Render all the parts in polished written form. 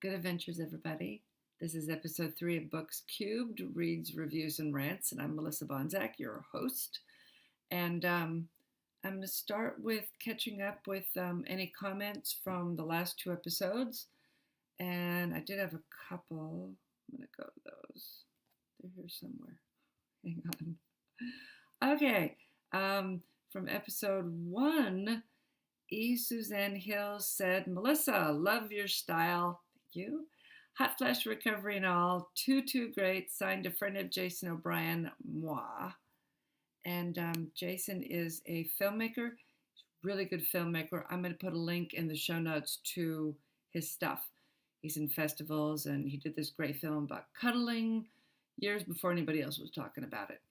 Good adventures, everybody. This is episode 3 of Books Cubed, Reads, Reviews, and Rants, and I'm Melissa Banczak, your host. And I'm going to start with catching up with any comments from the last 2 episodes. And I did have a couple. I'm going to go to those. They're here somewhere. Hang on. Okay. From episode 1, E. Suzanne Hill said, Melissa, love your style. You. Hot flash recovery and all. Too great. Signed a friend of Jason O'Brien, moi. And Jason is a filmmaker, really good filmmaker. I'm going to put a link in the show notes to his stuff. He's in festivals and he did this great film about cuddling years before anybody else was talking about it.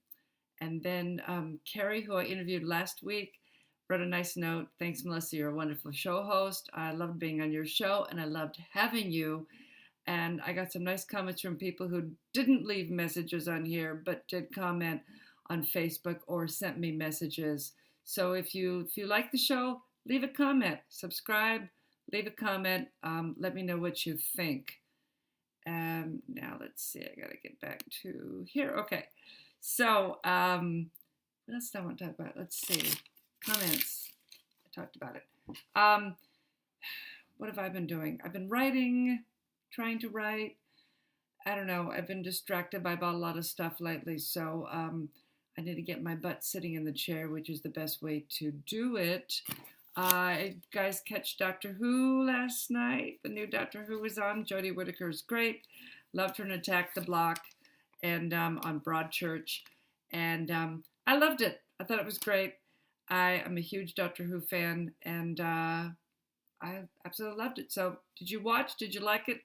And then Carrie, who I interviewed last week, wrote a nice note. Thanks, Melissa. You're a wonderful show host. I loved being on your show and I loved having you. And I got some nice comments from people who didn't leave messages on here, but did comment on Facebook or sent me messages. So if you like the show, leave a comment, subscribe, leave a comment. Let me know what you think. Now let's see. I got to get back to here. Okay. So what else do I want to talk about? Let's see. Comments. I talked about it. What have I been doing? I've been writing, trying to write. I don't know. I've been distracted by a lot of stuff lately. So I need to get my butt sitting in the chair, which is the best way to do it. You guys catch Doctor Who last night? The new Doctor Who was on. Jodie Whittaker is great. Loved her in Attack the Block and on Broadchurch. And I loved it. I thought it was great. I am a huge Doctor Who fan, and I absolutely loved it. So did you watch? Did you like it?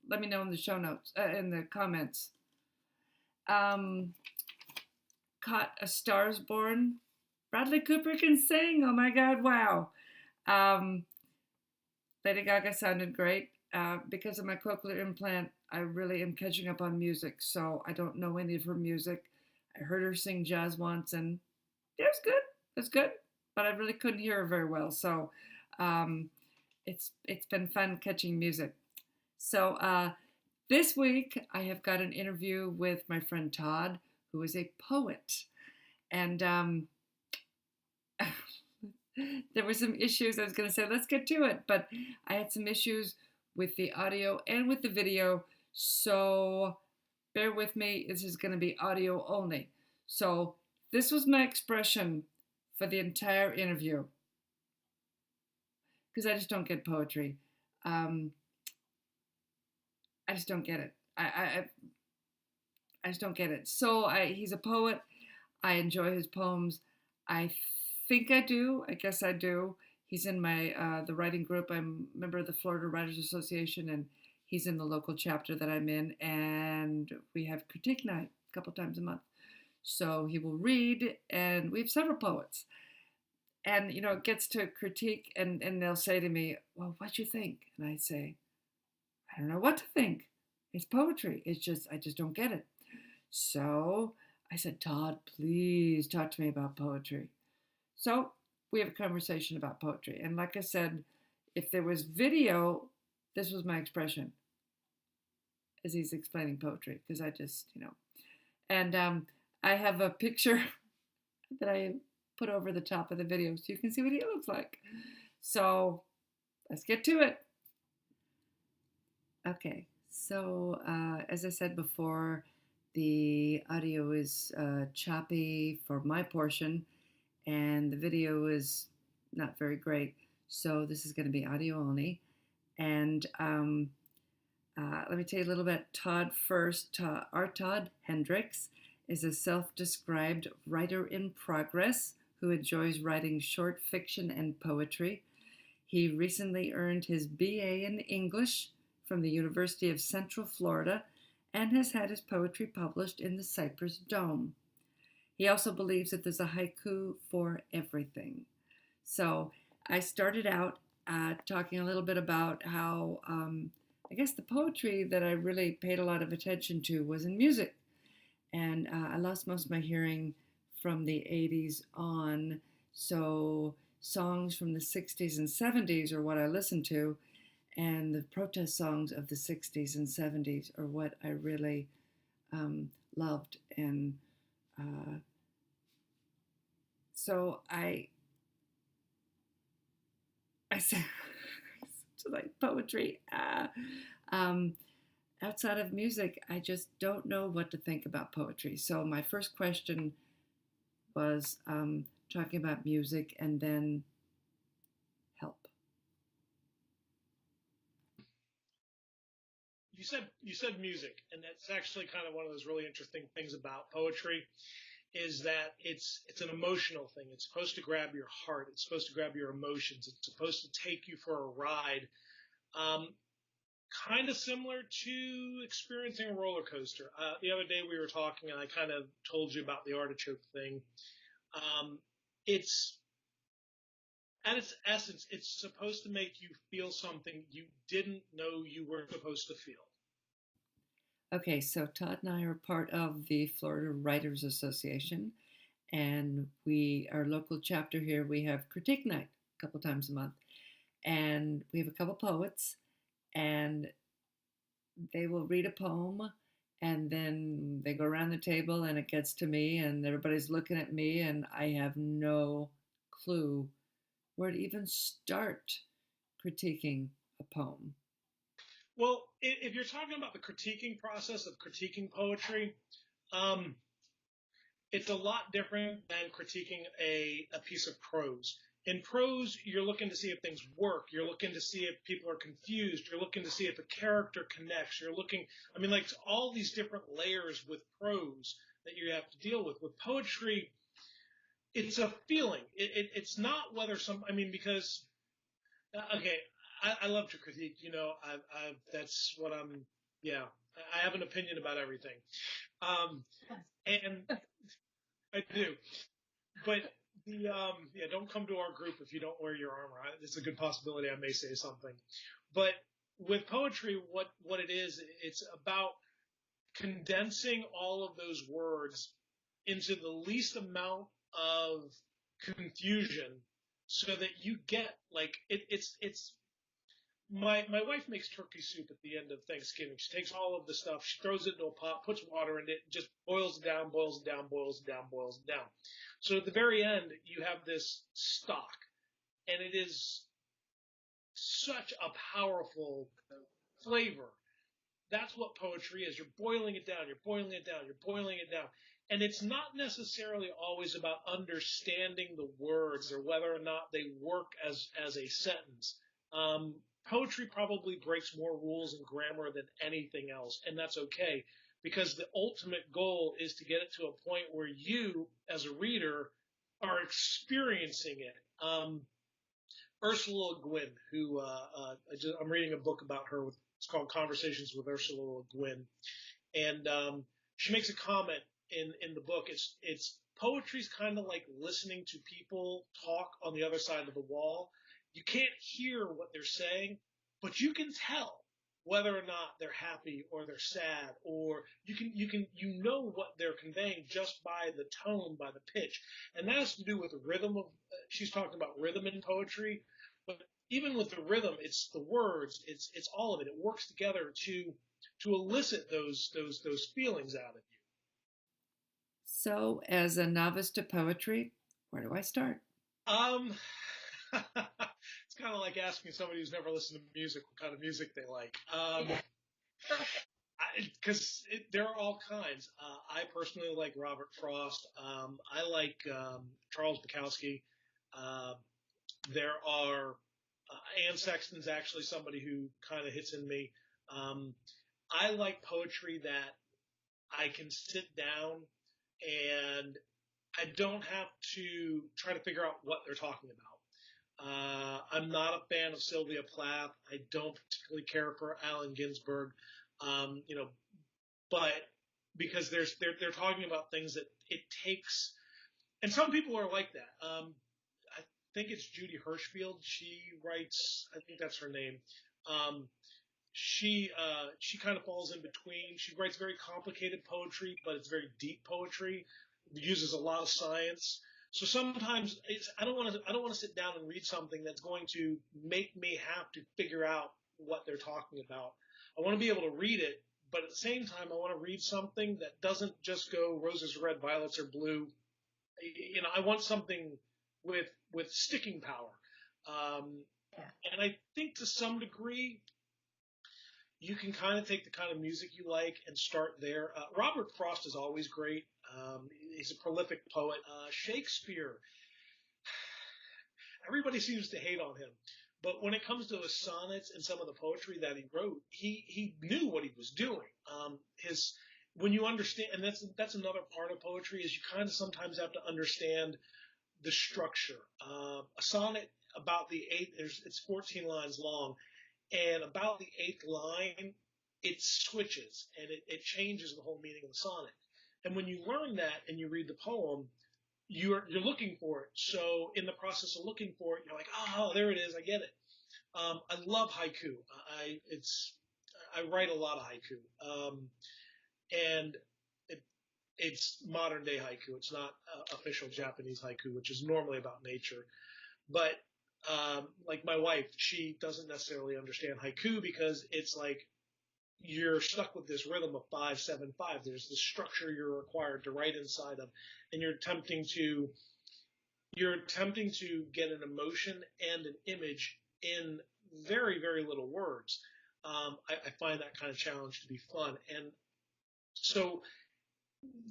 Let me know in the show notes, in the comments. Caught A Star is Born. Bradley Cooper can sing. Oh my God, wow. Lady Gaga sounded great. Because of my cochlear implant, I really am catching up on music, so I don't know any of her music. I heard her sing jazz once, and it was good. It was good, but I really couldn't hear her very well, so it's been fun catching music. So this week, I have got an interview with my friend Todd, who is a poet. And there were some issues. I was going to say, let's get to it. But I had some issues with the audio and with the video. So bear with me. This is going to be audio only. So this was my expression for the entire interview. Because I just don't get poetry. I just don't get it. I just don't get it. So he's a poet. I enjoy his poems. I think I do. I guess I do. He's in my the writing group. I'm a member of the Florida Writers Association, and he's in the local chapter that I'm in. And we have critique night a couple times a month. So he will read, and we have several poets. And, you know, it gets to critique, and they'll say to me, well, what'd you think? And I say, I don't know what to think. It's poetry. It's just, I just don't get it. So I said, Todd, please talk to me about poetry. So we have a conversation about poetry. And like I said, if there was video, this was my expression as he's explaining poetry, because I just, you know. And I have a picture that I put over the top of the video so you can see what he looks like. So let's get to it. Okay, so as I said before, the audio is choppy for my portion, and the video is not very great. So this is going to be audio only. And let me tell you a little bit. Todd first. Our Todd Hendricks is a self-described writer in progress who enjoys writing short fiction and poetry. He recently earned his BA in English from the University of Central Florida and has had his poetry published in the Cypress Dome. He also believes that there's a haiku for everything. So I started out talking a little bit about how I guess the poetry that I really paid a lot of attention to was in music. And I lost most of my hearing from the 80s on, so songs from the 60s and 70s are what I listened to. And the protest songs of the 60s and 70s are what I really loved. And uh, so I said, to like poetry. Um, Outside of music, I just don't know what to think about poetry. So my first question was talking about music and then help. You said music, and that's actually kind of one of those really interesting things about poetry is that it's an emotional thing. It's supposed to grab your heart. It's supposed to grab your emotions. It's supposed to take you for a ride. Um, Kind of similar to experiencing a roller coaster. The other day we were talking, and I kind of told you about the artichoke thing. Um, it's at its essence, it's supposed to make you feel something you didn't know you were supposed to feel. Okay, so Todd and I are part of the Florida Writers Association, and our local chapter here. We have critique night a couple times a month, and we have a couple poets, and they will read a poem, and then they go around the table, and it gets to me, and everybody's looking at me, and I have no clue where to even start critiquing a poem. Well, if you're talking about the critiquing process of critiquing poetry, um, it's a lot different than critiquing a piece of prose. In prose, you're looking to see if things work. You're looking to see if people are confused. You're looking to see if a character connects. Like all these different layers with prose that you have to deal with. With poetry, it's a feeling. It's not whether because, okay, I love to critique. That's what yeah, I have an opinion about everything. Um, and I do. But don't come to our group if you don't wear your armor. It's a good possibility I may say something. But with poetry, what it is, it's about condensing all of those words into the least amount of confusion so that you get like it's my wife makes turkey soup at the end of Thanksgiving. She takes all of the stuff, she throws it into a pot, puts water in it, just boils it down, boils it down, boils it down, boils it down. So at the very end, you have this stock, and it is such a powerful flavor. That's what poetry is. You're boiling it down, you're boiling it down, you're boiling it down. And it's not necessarily always about understanding the words or whether or not they work as a sentence. Um, Poetry probably breaks more rules and grammar than anything else, and that's okay because the ultimate goal is to get it to a point where you, as a reader, are experiencing it. Ursula Le Guin, who I'm reading a book about her. It's called Conversations with Ursula Le Guin, and she makes a comment in the book. It's poetry's kind of like listening to people talk on the other side of the wall. You can't hear what they're saying, but you can tell whether or not they're happy or they're sad, or you know what they're conveying just by the tone, by the pitch, and that has to do with the rhythm of. She's talking about rhythm in poetry, but even with the rhythm, it's the words, it's all of it. It works together to elicit those feelings out of So, as a novice to poetry, where do I start? you. It's kind of like asking somebody who's never listened to music what kind of music they like. Because there are all kinds. I personally like Robert Frost. I like Charles Bukowski. Uh, there are Anne Sexton's actually somebody who kind of hits in me. Um, I like poetry that I can sit down and I don't have to try to figure out what they're talking about. I'm not a fan of Sylvia Plath. I don't particularly care for Allen Ginsberg. Um, you know, but because they're talking about things that it takes, and some people are like that. I think it's Judy Hirschfield. She writes, I think that's her name. Um, she kind of falls in between. She writes very complicated poetry, but it's very deep poetry. It uses a lot of science. So sometimes I don't want to sit down and read something that's going to make me have to figure out what they're talking about. I want to be able to read it, but at the same time, I want to read something that doesn't just go roses are red, violets are blue. I want something with sticking power. And I think to some degree, you can kind of take the kind of music you like and start there. Robert Frost is always great. He's a prolific poet. Shakespeare, everybody seems to hate on him. But when it comes to his sonnets and some of the poetry that he wrote, he knew what he was doing. When you understand, and that's another part of poetry, is you kind of sometimes have to understand the structure. A sonnet about the eighth, it's 14 lines long, and about the eighth line, it switches and it changes the whole meaning of the sonnet. And when you learn that and you read the poem, you're looking for it. So in the process of looking for it, you're like, oh, there it is, I get it. I love haiku. I write a lot of haiku, and it's modern day haiku. It's not official Japanese haiku, which is normally about nature. But like my wife, she doesn't necessarily understand haiku because it's like you're stuck with this rhythm of 5-7-5. There's this structure you're required to write inside of, and you're attempting to get an emotion and an image in very, very little words. I find that kind of challenge to be fun. And so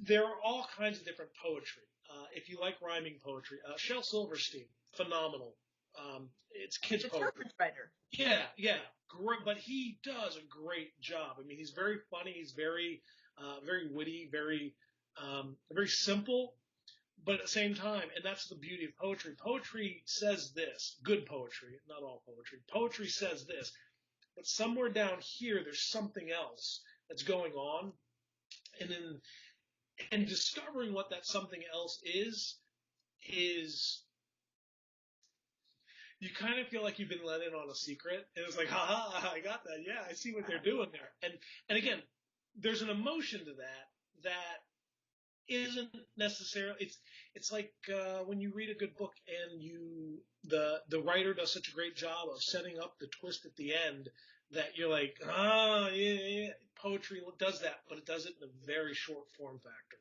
there are all kinds of different poetry. If you like rhyming poetry, Shel Silverstein, phenomenal. It's kids' poetry. Children's writer. Yeah, great, but he does a great job. I mean, he's very funny. He's very, very witty, very simple, but at the same time, and that's the beauty of poetry. Poetry says this. Good poetry, not all poetry. Poetry says this, but somewhere down here, there's something else that's going on, and discovering what that something else is you kind of feel like you've been let in on a secret, and it's like, ha, I got that. Yeah, I see what they're doing there. And again, there's an emotion to that isn't necessarily. It's like when you read a good book and the writer does such a great job of setting up the twist at the end that you're like, yeah. Poetry does that, but it does it in a very short form factor.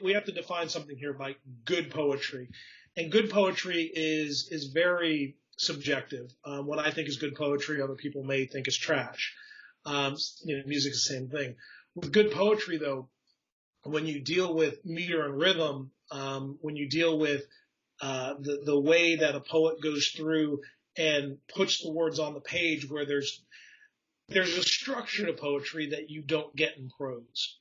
We have to define something here by good poetry. And good poetry is very subjective. What I think is good poetry, other people may think is trash. Music is the same thing. With good poetry, though, when you deal with meter and rhythm, when you deal with the way that a poet goes through and puts the words on the page, where there's a structure to poetry that you don't get in prose.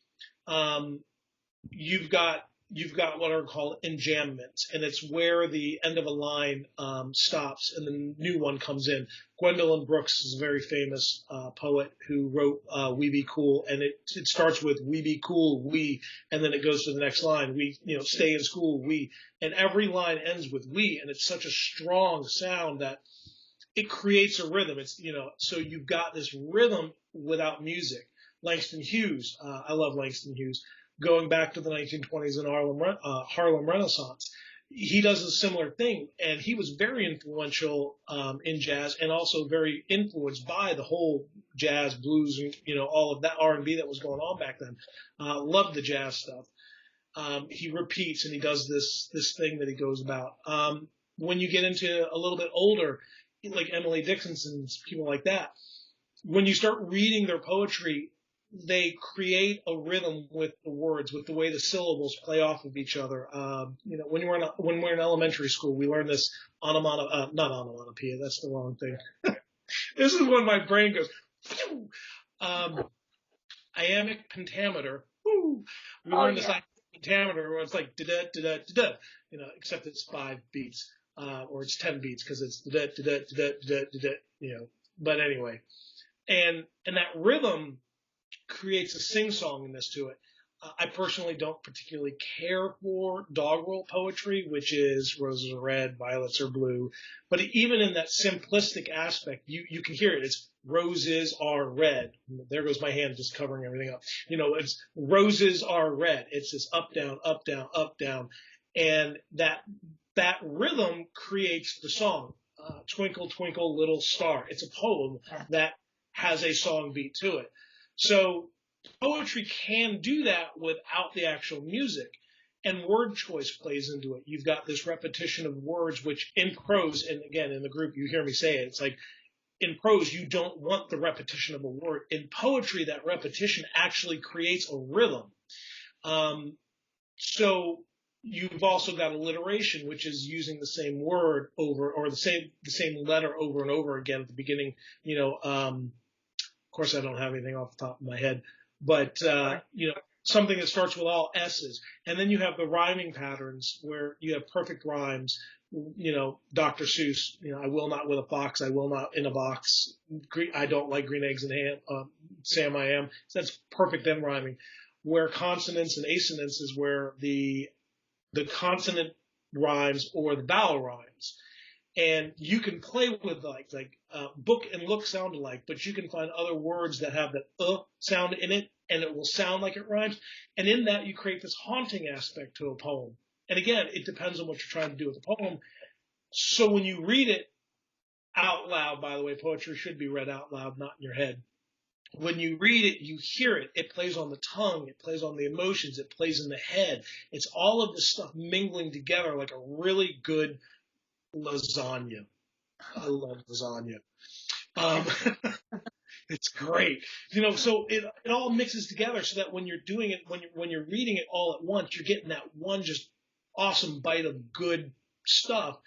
You've got what are called enjambments, and it's where the end of a line stops and the new one comes in. Gwendolyn Brooks is a very famous poet who wrote "We Be Cool," and it starts with "We be cool, we," and then it goes to the next line. We, stay in school, we, and every line ends with "we," and it's such a strong sound that it creates a rhythm. It's so you've got this rhythm without music. Langston Hughes, I love Langston Hughes. Going back to the 1920s and Harlem Renaissance, he does a similar thing, and he was very influential in jazz, and also very influenced by the whole jazz, blues, and all of that R&B that was going on back then. Loved the jazz stuff. He repeats, and he does this thing that he goes about. When you get into a little bit older, like Emily Dickinson, people like that, when you start reading their poetry, they create a rhythm with the words, with the way the syllables play off of each other. When we're in elementary school, we learn this not onomatopoeia. That's the wrong thing. This is when my brain goes, phew. Iambic pentameter. Woo. We learn this iambic pentameter where it's like da da da da da, except it's 5 beats, or it's 10 beats because it's da da da da da da. But anyway, and that rhythm creates a sing-songiness to it. I personally don't particularly care for doggerel poetry, which is roses are red, violets are blue. But even in that simplistic aspect, you can hear it. It's roses are red. There goes my hand just covering everything up. It's roses are red. It's this up, down, up, down, up, down. And that rhythm creates the song. Twinkle, Twinkle, Little Star. It's a poem that has a song beat to it. So poetry can do that without the actual music. And word choice plays into it. You've got this repetition of words, which in prose, and again, in the group, you hear me say it, it's like, in prose, you don't want the repetition of a word. In poetry, that repetition actually creates a rhythm. So you've also got alliteration, which is using the same word over, or the same letter over and over again at the beginning. Of course, I don't have anything off the top of my head, but something that starts with all S's, and then you have the rhyming patterns where you have perfect rhymes. Dr. Seuss, I will not with a fox, I will not in a box. I don't like green eggs and ham, Sam I am. So that's perfect end rhyming. Where consonants and assonance is where the consonant rhymes or the vowel rhymes. And you can play with like book and look sound alike, but you can find other words that have that sound in it, and it will sound like it rhymes. And in that, you create this haunting aspect to a poem. And again, it depends on what you're trying to do with the poem. So when you read it out loud, by the way, poetry should be read out loud, not in your head. When you read it, you hear it. It plays on the tongue. It plays on the emotions. It plays in the head. It's all of this stuff mingling together like a really good lasagna. I love lasagna. It's great. So it all mixes together so that when you're doing it, when you're reading it all at once, you're getting that one just awesome bite of good stuff.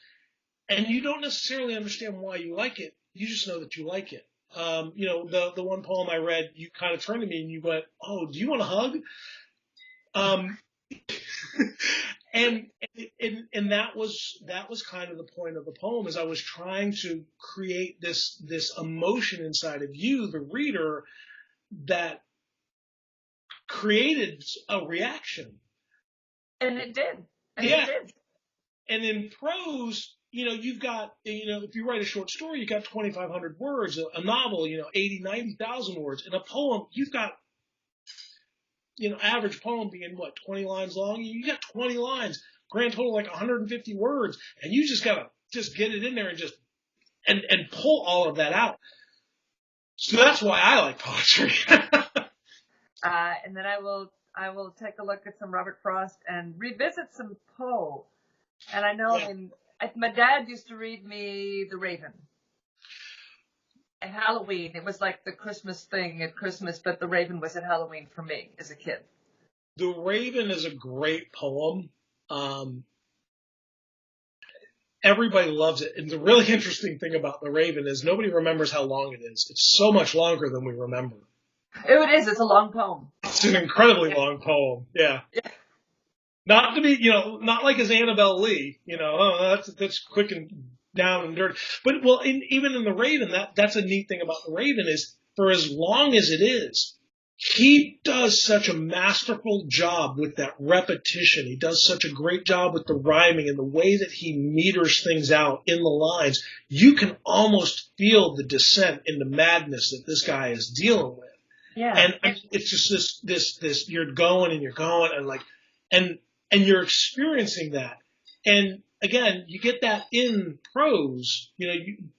And you don't necessarily understand why you like it. You just know that you like it. The one poem I read, you kind of turned to me and you went, "Oh, do you want a hug?" And that was kind of the point of the poem, is I was trying to create this emotion inside of you, the reader, that created a reaction. And it did. And yeah. It did. And in prose, you've got, if you write a short story, you've got 2,500 words. A novel, 80, 90,000 words. In a poem, you've got, average poem being 20 lines long. You got 20 lines, grand total like 150 words, and you just gotta get it in there and and pull all of that out. So that's why I like poetry. And then I will take a look at some Robert Frost and revisit some Poe. And I know, my dad used to read me The Raven. At Halloween, it was like the Christmas thing at Christmas, but The Raven was at Halloween for me as a kid. The Raven is a great poem. Everybody loves it. And the really interesting thing about The Raven is nobody remembers how long it is. It's so much longer than we remember. It is. It's a long poem. It's an incredibly long poem. Yeah. Not to be, not like as Annabelle Lee, that's quick and down and dirty. But even in The Raven, that's a neat thing about The Raven is, for as long as it is, he does such a masterful job with that repetition. He does such a great job with the rhyming and the way that he meters things out in the lines. You can almost feel the descent into madness that this guy is dealing with. Yeah. And it's just this, you're going and you're experiencing that. And again, you get that in prose,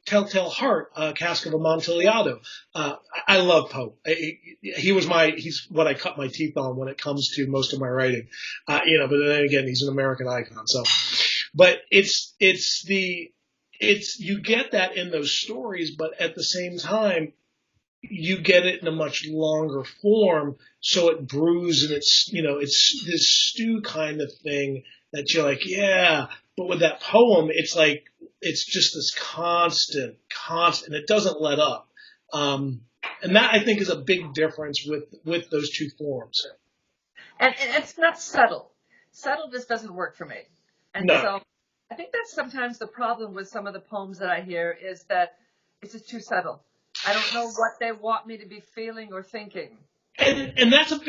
Telltale Heart, Cask of Amontillado. I love Poe. He's what I cut my teeth on when it comes to most of my writing. But then again, he's an American icon. So, but you get that in those stories, but at the same time, you get it in a much longer form, so it brews, and it's this stew kind of thing that you're like, yeah. But with that poem, it's like it's just this constant, it doesn't let up. And that, I think, is a big difference with those two forms. And it's not subtle. Subtle just doesn't work for me. And no. So I think that's sometimes the problem with some of the poems that I hear, is that it's just too subtle. I don't know what they want me to be feeling or thinking. And that's a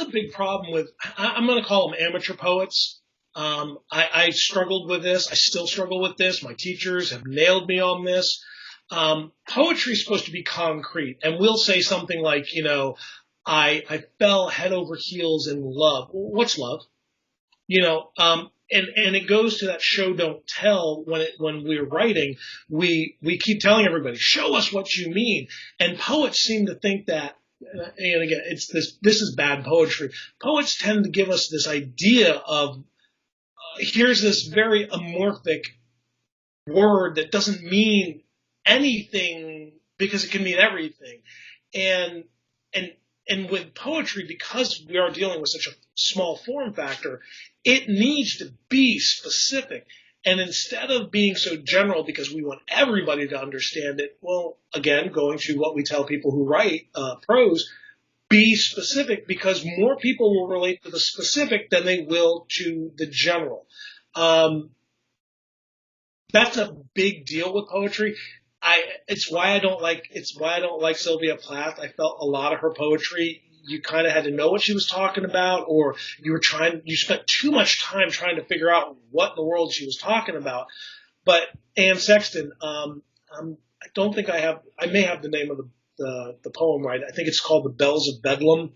big problem with, I'm going to call them amateur poets. I struggled with this. I still struggle with this. My teachers have nailed me on this. Poetry is supposed to be concrete, and we'll say something like, I fell head over heels in love. What's love? and it goes to that show don't tell. When we're writing, we keep telling everybody, show us what you mean, and poets seem to think that. And again, it's this is bad poetry. Poets tend to give us this idea of here's this very amorphic word that doesn't mean anything because it can mean everything. And and with poetry, because we are dealing with such a small form factor, it needs to be specific. And instead of being so general because we want everybody to understand it, well, again, going to what we tell people who write prose, be specific because more people will relate to the specific than they will to the general. That's a big deal with poetry. It's why I don't like Sylvia Plath. I felt a lot of her poetry, you kind of had to know what she was talking about, or you spent too much time trying to figure out what in the world she was talking about. But Anne Sexton, I don't think I may have the name of the poem right. I think it's called The Bells of Bedlam.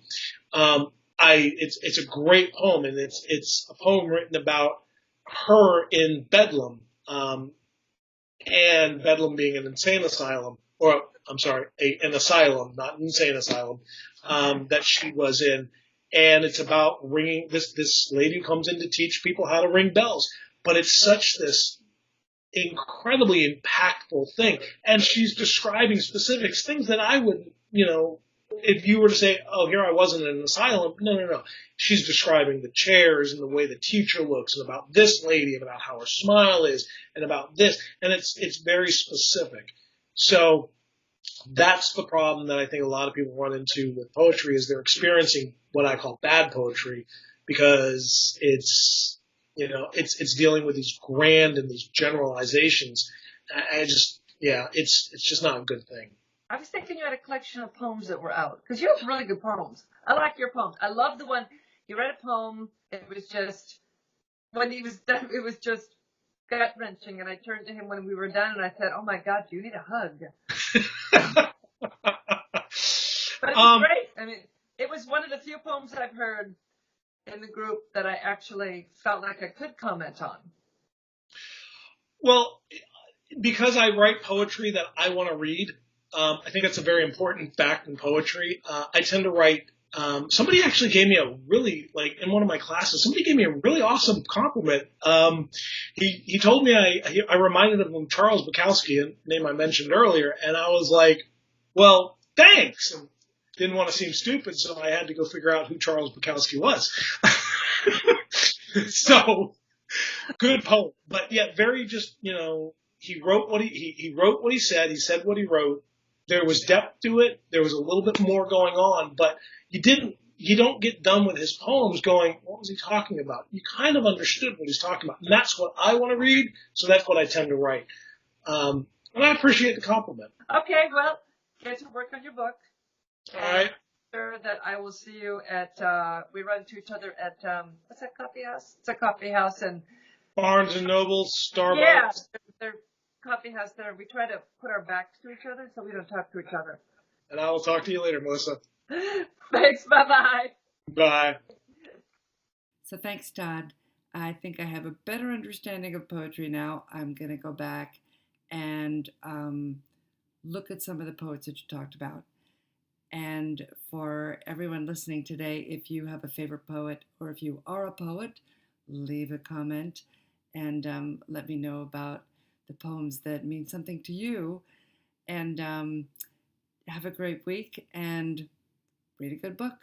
It's a great poem, and it's a poem written about her in Bedlam. And Bedlam being an insane asylum, or I'm sorry, an asylum, not an insane asylum, that she was in. And it's about ringing, this lady who comes in to teach people how to ring bells. But it's such this incredibly impactful thing. And she's describing specifics, things that I would, if you were to say, oh, here I was in an asylum, no. She's describing the chairs and the way the teacher looks and about this lady and about how her smile is and about this. And it's very specific. So that's the problem that I think a lot of people run into with poetry is they're experiencing what I call bad poetry because it's dealing with these grand and these generalizations. It's just not a good thing. I was thinking you had a collection of poems that were out because you have really good poems. I like your poems. I love the one you read a poem. It was just when he was done. It was just gut wrenching. And I turned to him when we were done, and I said, "Oh my God, you need a hug." But it was great. I mean, it was one of the few poems I've heard in the group that I actually felt like I could comment on. Well, because I write poetry that I want to read. I think that's a very important fact in poetry. I tend to write. Somebody actually gave me a really, in one of my classes, somebody gave me a really awesome compliment. He told me I reminded him of Charles Bukowski, a name I mentioned earlier, and I was like, well, thanks. And didn't want to seem stupid, so I had to go figure out who Charles Bukowski was. So, good poem, but yet very just, he wrote what he wrote what he said what he wrote. There was depth to it. There was a little bit more going on, but you don't get done with his poems going, what was he talking about? You kind of understood what he's talking about. And that's what I want to read. So that's what I tend to write. And I appreciate the compliment. Okay. Well, get to work on your book. All right. Sure that I will see you at, we run into each other at, what's that coffee house? It's a coffee house in Barnes and Noble, Starbucks. Yeah. They're coffee house there. We try to put our backs to each other so we don't talk to each other. And I will talk to you later, Melissa. Thanks. Bye-bye. Bye. So thanks, Todd. I think I have a better understanding of poetry now. I'm going to go back and look at some of the poets that you talked about. And for everyone listening today, if you have a favorite poet or if you are a poet, leave a comment and let me know about the poems that mean something to you. And have a great week and read a good book.